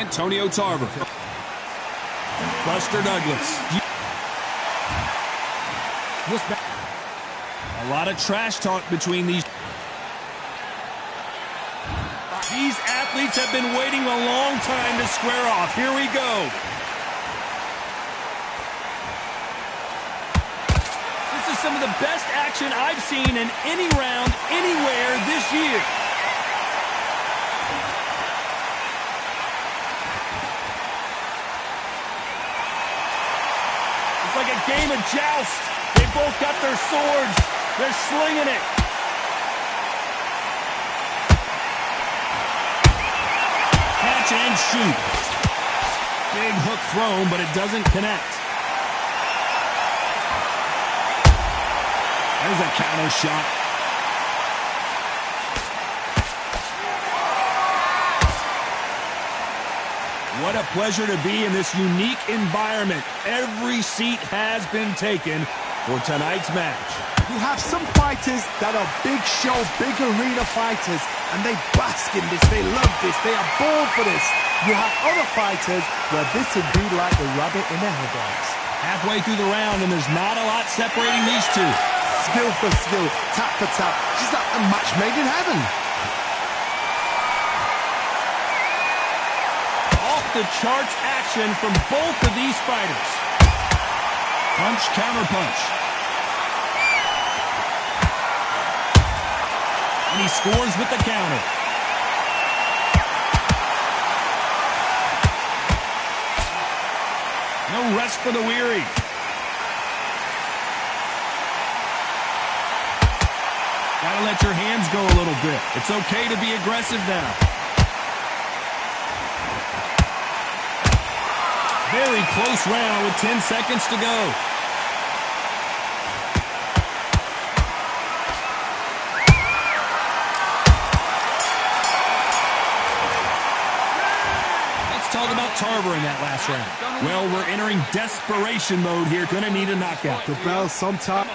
Antonio Tarver. Buster Douglas. A lot of trash talk between these. These athletes have been waiting a long time to square off. Here we go. This is some of the best action I've seen in any round, anywhere this year. It's like a game of joust. They both got their swords. They're slinging it. Catch and shoot. Big hook thrown, but it doesn't connect. There's a counter shot. What a pleasure to be in this unique environment. Every seat has been taken for tonight's match. You have some fighters that are big show, big arena fighters, and they bask in this, they love this, they are born for this. You have other fighters where this would be like a rabbit in a headbox. Halfway through the round, and there's not a lot separating these two. Skill for skill, tap for tap, just like a match made in heaven. Off the charts action from both of these fighters. Punch, counter punch. And he scores with the counter. No rest for the weary. Gotta let your hands go a little bit. It's okay to be aggressive now. Very close round with 10 seconds to go. Let's talk about Tarver in that last round. Well, we're entering desperation mode here. Gonna need a knockout. The bell sometime.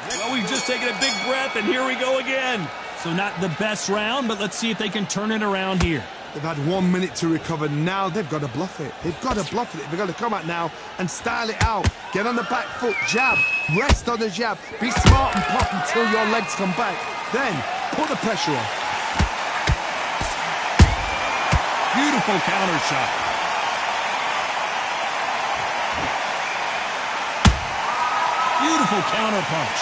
Well, we've just taken a big breath, and here we go again. So not the best round, but let's see if they can turn it around here. They've had 1 minute to recover. Now they've got to bluff it. They've got to bluff it. They've got to come out now and style it out. Get on the back foot, jab, rest on the jab. Be smart and pop until your legs come back. Then put the pressure on. Beautiful counter shot. Beautiful counter punch.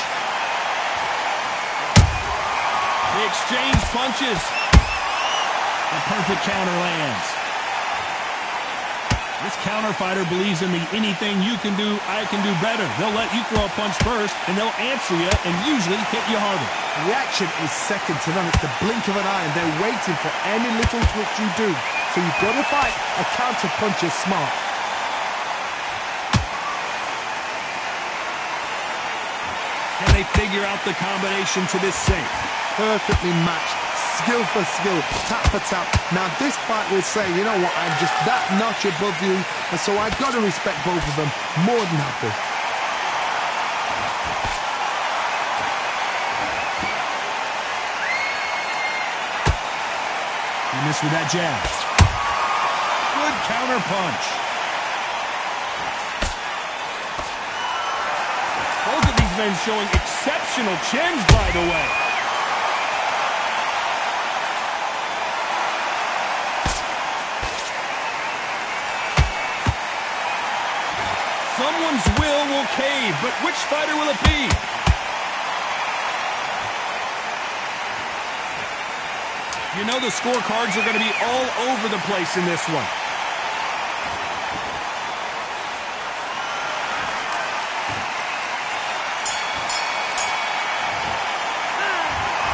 They exchange punches. The perfect counter lands. This counter fighter believes in the anything you can do, I can do better. They'll let you throw a punch first, and they'll answer you and usually hit you harder. Reaction is second to none. It's the blink of an eye, and they're waiting for any little twitch you do. So you've got to fight a counter puncher smart. Can they figure out the combination to this safe? Perfectly matched. Skill for skill, tap for tap. Now this fight will say, you know what, I'm just that notch above you, and so I've got to respect both of them. More than happy. He missed with that jab. Good counter punch. Both of these men showing exceptional chins, by the way. Someone's will cave, but which fighter will it be? You know the scorecards are going to be all over the place in this one.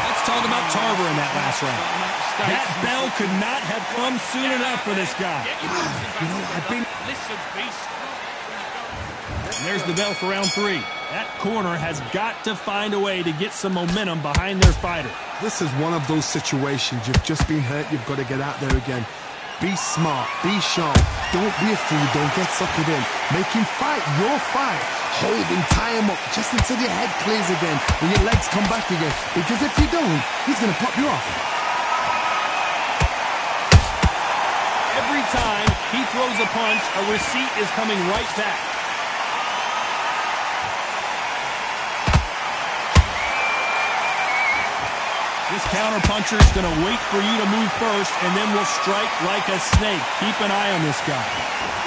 Let's talk about Tarver in that last round. That bell could not have come soon enough for this guy. You know, I've been... And there's the bell for round 3. That corner has got to find a way to get some momentum behind their fighter. This is one of those situations. You've just been hurt. You've got to get out there again. Be smart. Be sharp. Don't be a fool. Don't get suckered in. Make him fight your fight. Hold him, tie him up just until your head clears again and your legs come back again. Because if you don't, he's going to pop you off. time he throws a punch, a receipt is coming right back. This counterpuncher's going to wait for you to move first and then will strike like a snake. Keep an eye on this guy.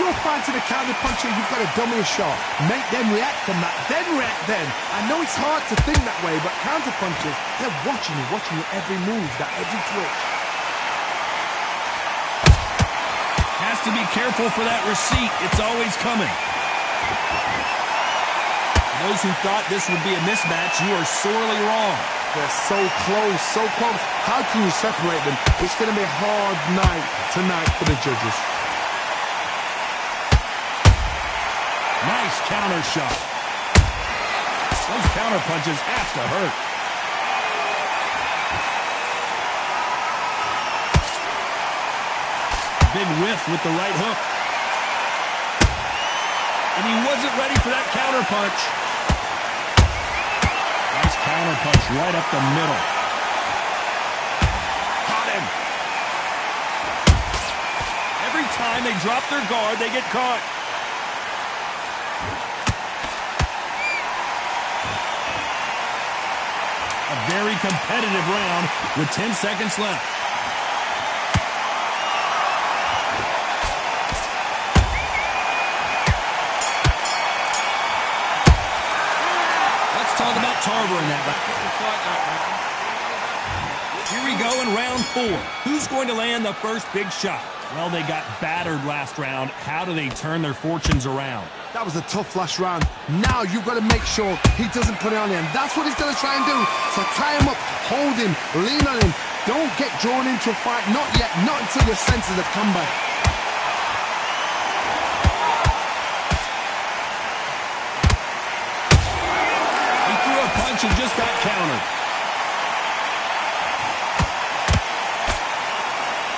You're fighting a counterpuncher, you've got to dummy a shot. Make them react from that, then react then. I know it's hard to think that way, but counterpunchers, they're watching you every move, that every twitch. Has to be careful for that receipt. It's always coming. Those who thought this would be a mismatch, you are sorely wrong. They're so close, so close. How can you separate them? It's going to be a hard night tonight for the judges. Nice counter shot. Those counter punches have to hurt. Big whiff with the right hook. And he wasn't ready for that counter punch. Nice counter punch right up the middle. Caught him. Every time they drop their guard, they get caught. A very competitive round with 10 seconds left. Let's talk about Tarver in that. Here we go in round 4. Who's going to land the first big shot? Well, they got battered last round. How do they turn their fortunes around? That was a tough last round. Now you've got to make sure he doesn't put it on him. That's what he's going to try and do. So tie him up, hold him, lean on him. Don't get drawn into a fight. Not yet. Not until your senses have come back. He threw a punch and just got countered.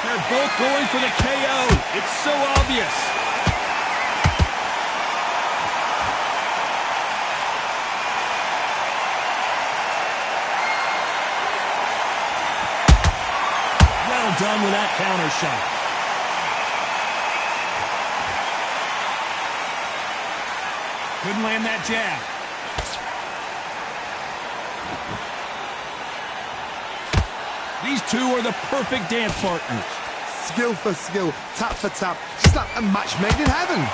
They're both going for the KO. It's so obvious. Done with that counter shot. Couldn't land that jab. These two are the perfect dance partners. Skill for skill, tap for tap. Just like a match made in heaven.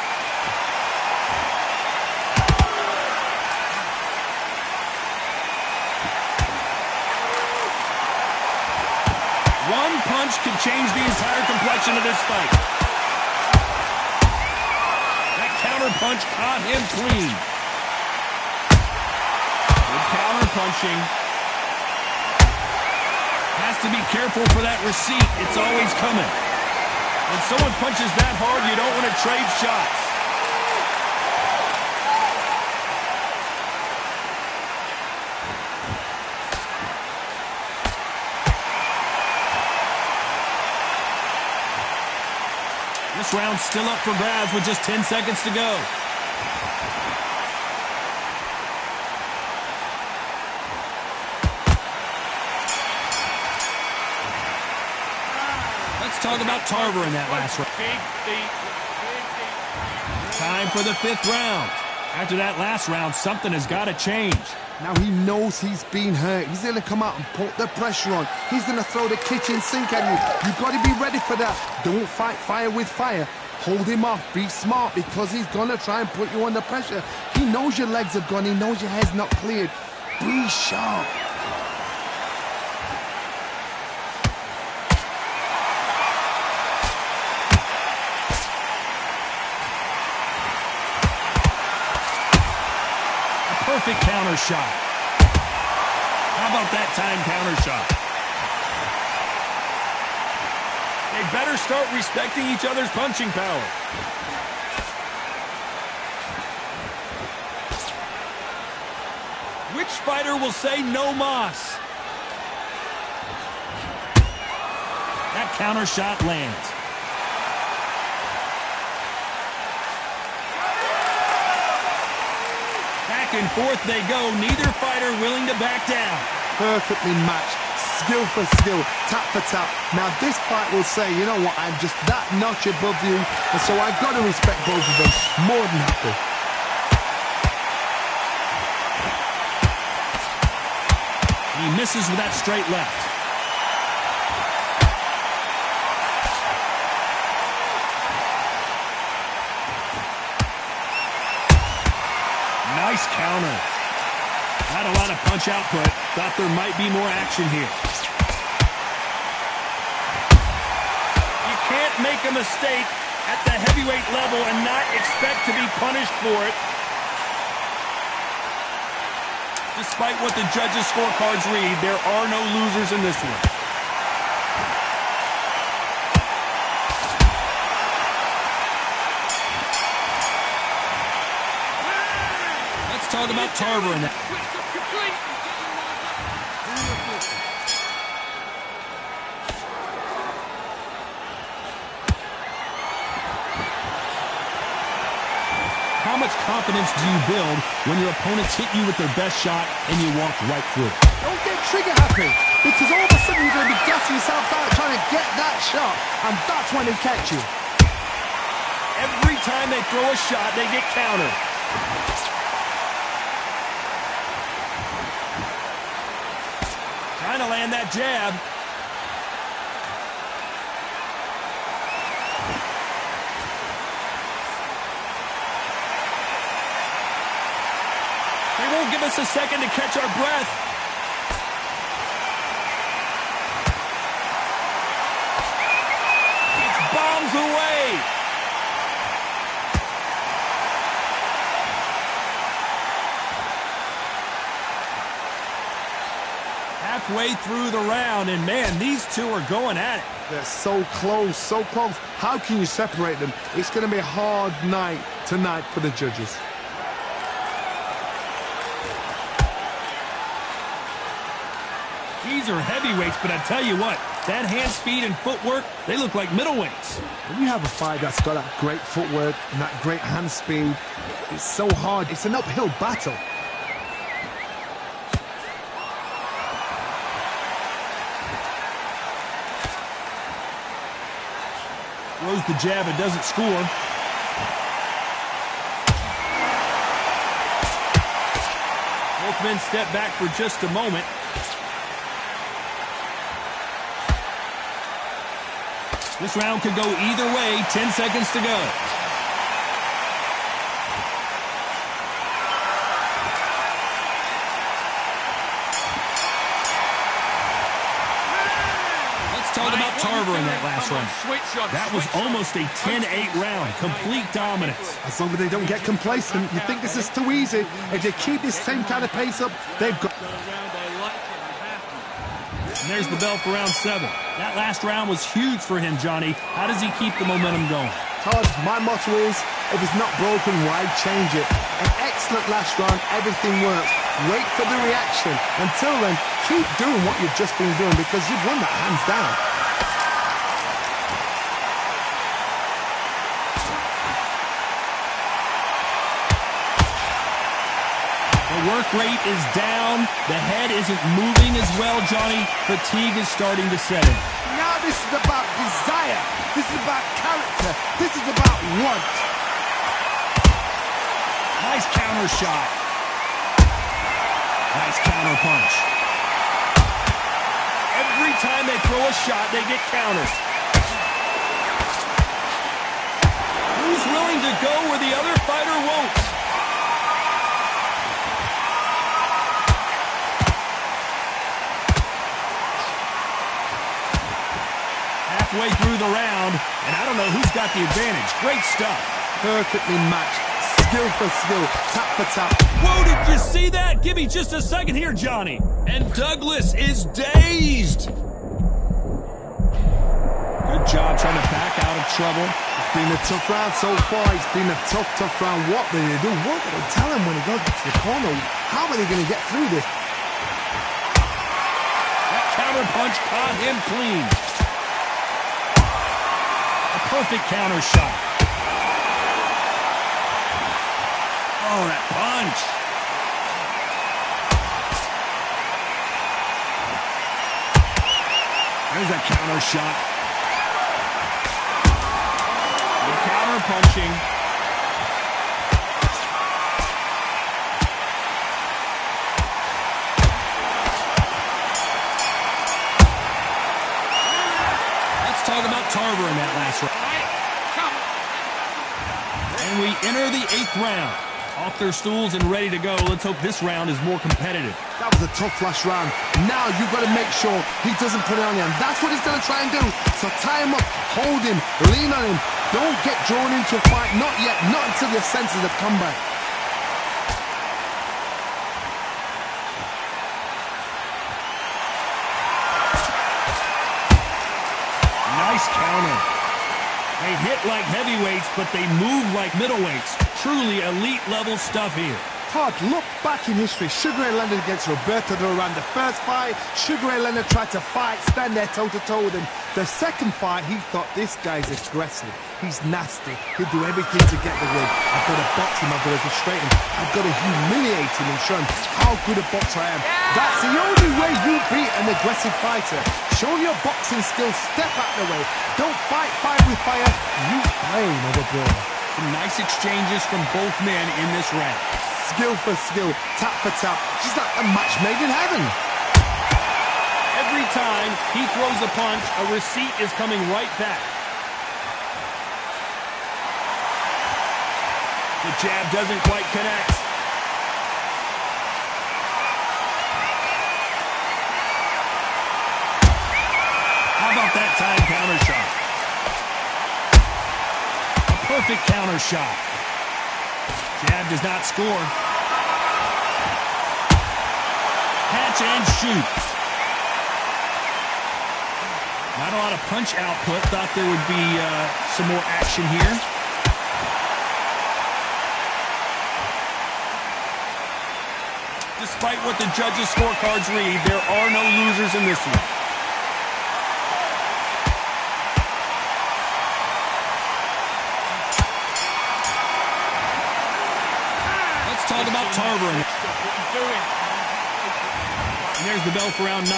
One punch can change the entire complexion of this fight. That counter punch caught him clean. Good counter punching. Has to be careful for that receipt. It's always coming. When someone punches that hard, you don't want to trade shots. This round's still up for grabs with just 10 seconds to go. Let's talk about Tarver in that last round. Time for the 5th round. After that last round, something has got to change. Now he knows he's been hurt. He's going to come out and put the pressure on. He's going to throw the kitchen sink at you. You've got to be ready for that. Don't fight fire with fire. Hold him off. Be smart because he's going to try and put you under pressure. He knows your legs have gone. He knows your head's not cleared. Be sharp. Perfect counter shot. How about that time counter shot? They better start respecting each other's punching power. Which fighter will say no mas? That counter shot lands. Back and forth they go, neither fighter willing to back down. Perfectly matched. skill for skill, tap for tap. Now this fight will say, you know what, I'm just that notch above you, and so I've got to respect both of them. More than happy. He misses with that straight left. Nice counter. Not a lot of punch output. Thought there might be more action here. You can't make a mistake at the heavyweight level and not expect to be punished for it. Despite what the judges' scorecards read, there are no losers in this one. Let's talk about Tarver in that. How much confidence do you build when your opponents hit you with their best shot and you walk right through it? Don't get trigger happy, because all of a sudden you're going to be gassing yourself out trying to get that shot, and that's when they catch you. Every time they throw a shot, they get countered. Trying to land that jab. They won't give us a second to catch our breath. It's bombs away. Halfway through the round, and man, these two are going at it. They're so close, so close. How can you separate them? It's going to be a hard night tonight for the judges. These are heavyweights, but I tell you what, that hand speed and footwork, they look like middleweights. When you have a fight that's got that great footwork and that great hand speed, it's so hard. It's an uphill battle. Throws the jab and doesn't score. Both men step back for just a moment. This round could go either way. 10 seconds to go. Let's talk about Tarver in that last round. That was almost a 10-8 round. Complete dominance. As long as they don't get complacent, you think this is too easy. If they keep this same kind of pace up, they've got... And there's the bell for round 7. That last round was huge for him, Johnny. How does he keep the momentum going? Todd, my motto is, if it's not broken, why change it? An excellent last round, everything works. Wait for the reaction. Until then, keep doing what you've just been doing, because you've won that hands down. The work rate is down. The head isn't moving as well, Johnny. Fatigue is starting to set in. Now this is about desire. This is about character. This is about want. Nice counter shot. Nice counter punch. Every time they throw a shot, they get countered. Who's willing to go where the other fighter won't? Halfway through the round, and I don't know who's got the advantage. Great stuff. Perfectly matched. Skill for skill. Tap for tap. Whoa, did you see that? Give me just a second here, Johnny. And Douglas is dazed. Good job trying to back out of trouble. It's been a tough round so far. It's been a tough round. What do they do? What do they tell him when he goes to the corner? How are they going to get through this? That counter punch caught him clean. Perfect counter shot. Oh, that punch. There's a counter shot. Good counter punching. Let's talk about Tarver in that last round. And we enter the 8th round. Off their stools and ready to go. Let's hope this round is more competitive. That was a tough last round. Now you've got to make sure he doesn't put it on you. And that's what he's going to try and do. So tie him up, hold him, lean on him. Don't get drawn into a fight. Not yet. Not until your senses have come back. Nice counter. They hit like heavyweights, but they move like middleweights. Truly elite-level stuff here. Todd, look back in history. Sugar Ray Leonard against Roberto Duran. The first fight, Sugar Ray Leonard tried to fight, stand there toe-to-toe with him. The second fight, he thought, this guy's aggressive. He's nasty. He'll do everything to get the win. I've got to box him. I've got to frustrate him. I've got to humiliate him and show him how good a boxer I am. That's the only way you beat an aggressive fighter. Show your boxing skills. Step out the way. Don't fight fire with fire. You playing overboard. Some nice exchanges from both men in this round. Skill for skill, tap for tap. She's like a match made in heaven. Every time he throws a punch, a receipt is coming right back. The jab doesn't quite connect. How about that time counter shot? A perfect counter shot. Jab does not score. Catch and shoot. Not a lot of punch output. Thought there would be some more action here. Despite what the judges' scorecards read, there are no losers in this one. Let's talk about Tarver. And there's the bell for round 9.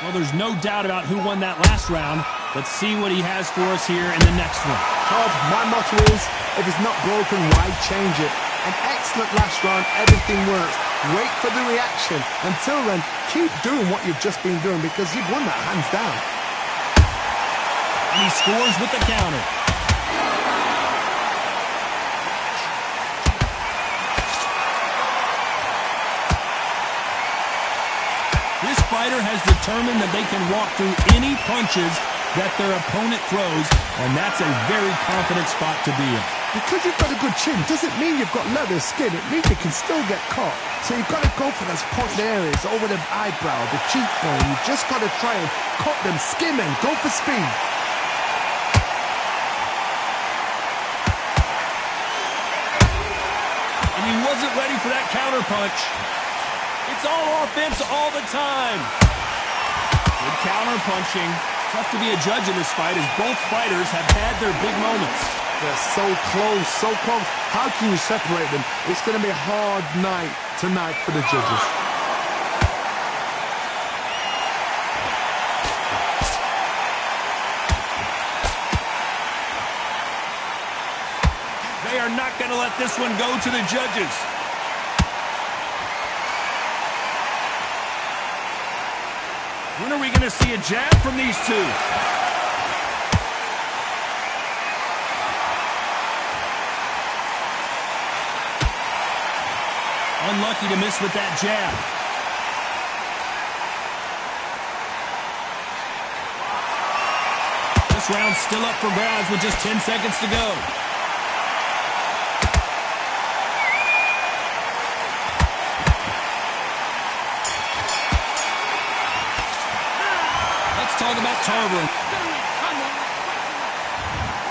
Well, there's no doubt about who won that last round. Let's see what he has for us here in the next one. Todd, my motto is, if it's not broken, why change it? An excellent last round, everything works. Wait for the reaction. Until then, keep doing what you've just been doing because you've won that hands down. And he scores with the counter. This fighter has determined that they can walk through any punches that their opponent throws, and that's a very confident spot to be in. Because you've got a good chin doesn't mean you've got leather skin. It means you can still get caught. So you've got to go for those point areas over the eyebrow, the cheekbone. You've just got to try and cut them, skim them, go for speed. And he wasn't ready for that counter punch. It's all offense all the time. Good counter punching. Tough to be a judge in this fight as both fighters have had their big moments. They're so close, so close. How can you separate them? It's going to be a hard night tonight for the judges. They are not going to let this one go to the judges. When are we going to see a jab from these two? Unlucky to miss with that jab. This round's still up for grabs with just 10 seconds to go. Let's talk about Tarver.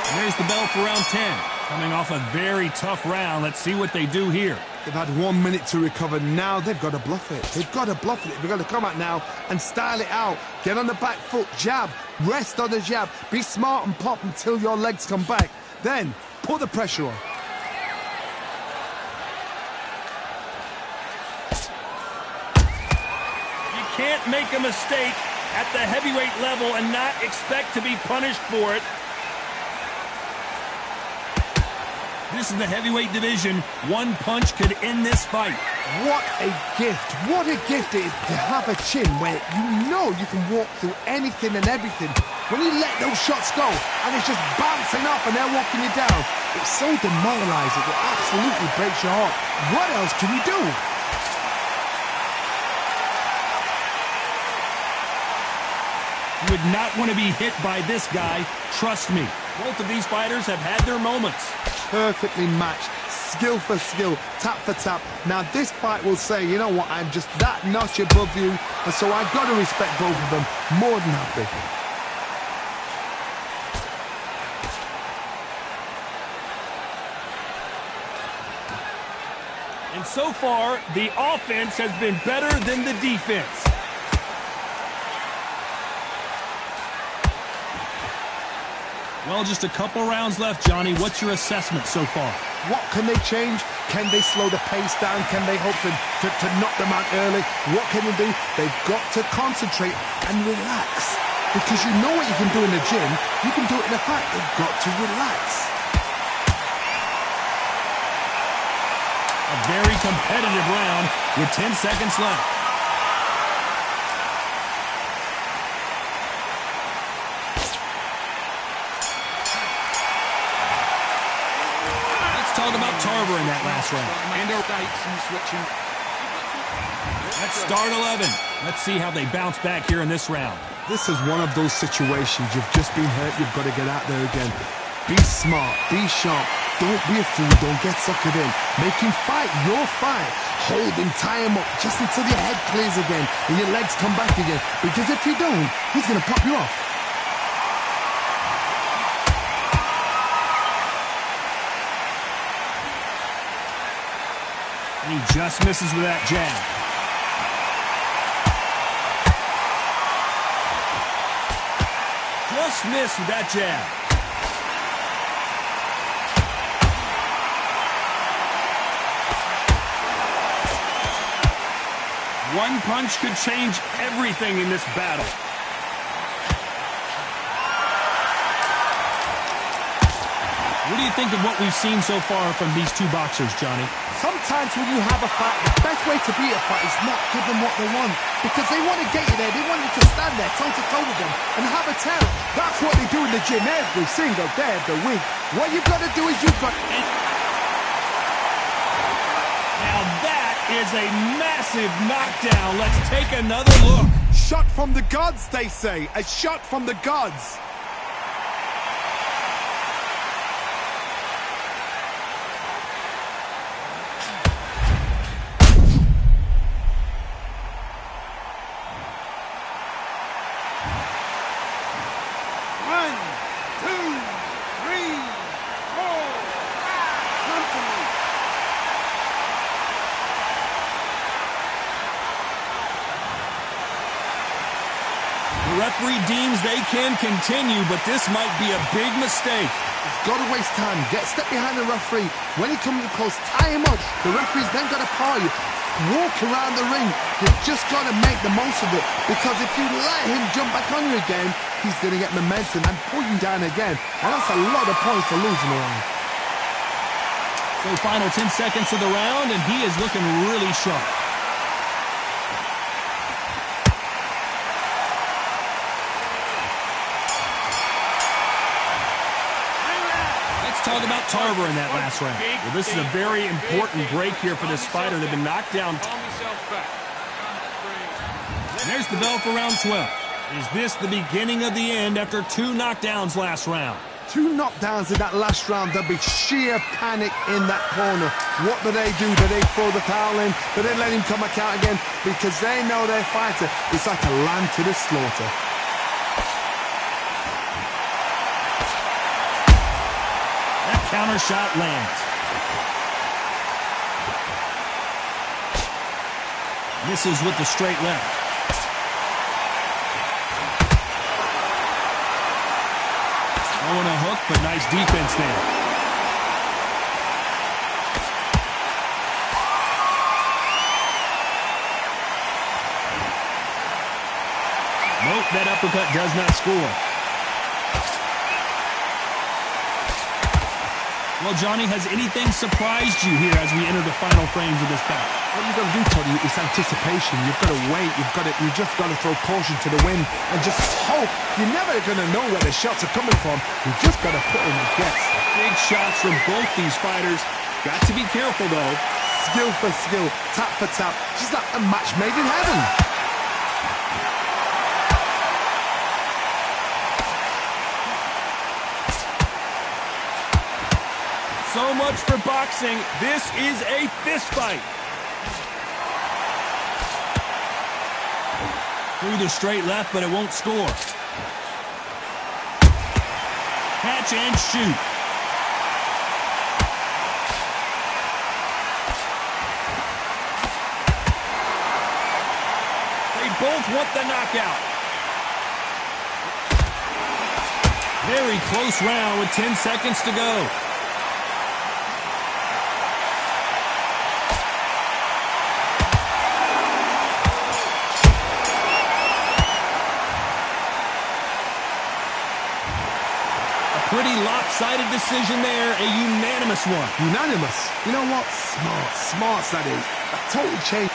And there's the bell for round 10. Coming off a very tough round. Let's see what they do here. They've had 1 minute to recover. Now they've got to bluff it. They've got to bluff it. They've got to come out now and style it out. Get on the back foot, jab, rest on the jab. Be smart and pop until your legs come back. Then put the pressure on. You can't make a mistake at the heavyweight level and not expect to be punished for it. This is the heavyweight division. One punch could end this fight. What a gift. What a gift it is to have a chin where you know you can walk through anything and everything. When you let those shots go and it's just bouncing off and they're walking you down, it's so demoralizing. It absolutely breaks your heart. What else can you do? You would not want to be hit by this guy. Trust me. Both of these fighters have had their moments. Perfectly matched, skill for skill, tap for tap. Now this fight will say, you know what, I'm just that notch above you, and so I've got to respect both of them. More than happy. And so far, the offense has been better than the defense. Well, just a couple rounds left, Johnny. What's your assessment so far? What can they change? Can they slow the pace down? Can they hope to knock them out early? What can they do? They've got to concentrate and relax. Because you know what you can do in the gym, you can do it in a fight. They've got to relax. A very competitive round with 10 seconds left. Talk about Tarver in that last round. Let's start 11. Let's see how they bounce back here in this round. This is one of those situations. You've just been hurt. You've got to get out there again. Be smart. Be sharp. Don't be a fool. Don't get suckered in. Make him fight your fight. Hold him. Tie him up just until your head clears again and your legs come back again. Because if you don't, he's going to pop you off. And he just misses with that jab. Just missed with that jab. One punch could change everything in this battle. What do you think of what we've seen so far from these two boxers, Johnny? Sometimes when you have a fight, the best way to beat a fight is not give them what they want. Because they want to get you there. They want you to stand there toe-to-toe with them and have a tell. That's what they do in the gym every single day of the week. What you've got to do is you've got... Now that is a massive knockdown. Let's take another look. Shot from the gods, they say. A shot from the gods. The referee deems they can continue, but this might be a big mistake. He's got to waste time. Step behind the referee. When he comes close, tie him up. The referee's then got to paw you. Walk around the ring. You've just got to make the most of it. Because if you let him jump back on you again, he's going to get momentum and pull you down again. And that's a lot of points to lose in the round. So final 10 seconds of the round, and he is looking really sharp. Talk about Tarver in that last round. Well, this is a very important break here for this fighter. They've been knocked down. And there's the bell for round 12. Is this the beginning of the end after two knockdowns last round? Two knockdowns in that last round. There'll be sheer panic in that corner. What do? Do they throw the towel in? Do they let him come back out again? Because they know their fighter is like a lamb to the slaughter. Counter shot lands. Misses with the straight left. Throwing a hook, but nice defense there. Nope, that uppercut does not score. Well, Johnny, has anything surprised you here as we enter the final frames of this bout? What you've got to do, Tony, is anticipation. You've got to wait. You just got to throw caution to the wind and just hope. You're never going to know where the shots are coming from. You've just got to put in the gets. Big shots from both these fighters. Got to be careful, though. Skill for skill, tap for tap. Just like a match made in heaven. So much for boxing. This is a fist fight. Through the straight left, but it won't score. Catch and shoot. They both want the knockout. Very close round with 10 seconds to go. Pretty lopsided decision there, a unanimous one. Unanimous? You know what? Smart, that is. A total change.